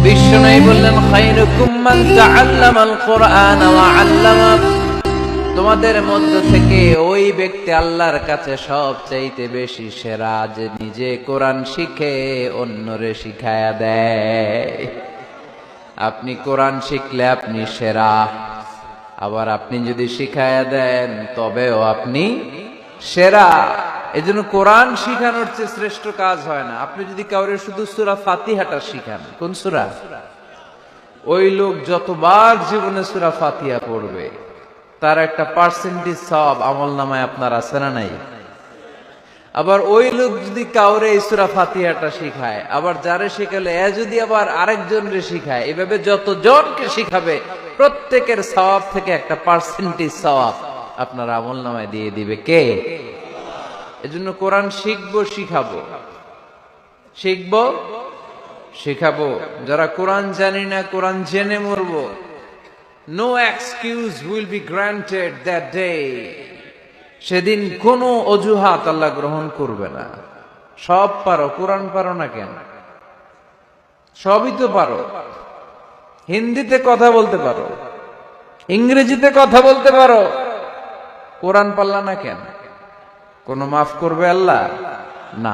বিশ্বনবী বললেন, খায়রুকুম মান তাআল্লামাল কুরআন ওয়া আল্লামা। তোমাদের মধ্য থেকে ওই ব্যক্তি আল্লাহর কাছে সবচাইতে বেশি সেরা, যে নিজে কোরআন শিখে অন্যরে শিখায়া দেয়। আপনি কোরআন শিখলে আপনি সেরা, আবার আপনি যদি শিখায়া দেন তবেও আপনি সেরা। এজন্য কোরআন শিখানোর চেয়ে শ্রেষ্ঠ কাজ হয় না। আপনি যদি কাউরে শুধু সূরা ফাতিহাটা শিখান, কোন সূরা, ওই লোক যতবার জীবনে সূরা ফাতিহা পড়বে তার একটা পার্সেন্টেজ সওয়াব আমলনামায় আপনার আছে না নাই? আবার ওই লোক যদি কাউরে এই সূরা ফাতিহাটা শিখায়, আবার যারে শিখালে এ যদি আবার আরেকজনরে শিখায়, এভাবে যতজনকে শিখাবে প্রত্যেকের সওয়াব থেকে একটা পার্সেন্টেজ সওয়াব আপনার আমলনামায় দিয়ে দিবে কে? এজন্য কোরআন শিখবো, শিখাবো, শিখবো, শিখাবো। যারা কোরআন জানি না, কোরআন জেনে মরবো। No excuse will be granted that day. সেদিন কোনো অজুহাত আল্লাহ গ্রহণ করবে না। সব পারো, কোরআন পারো না কেন? সবই তো পারো। হিন্দিতে কথা বলতে পারো, ইংরেজিতে কথা বলতে পারো, কোরআন পারলা না কেন? কোনো মাফ করবে আল্লাহ? না।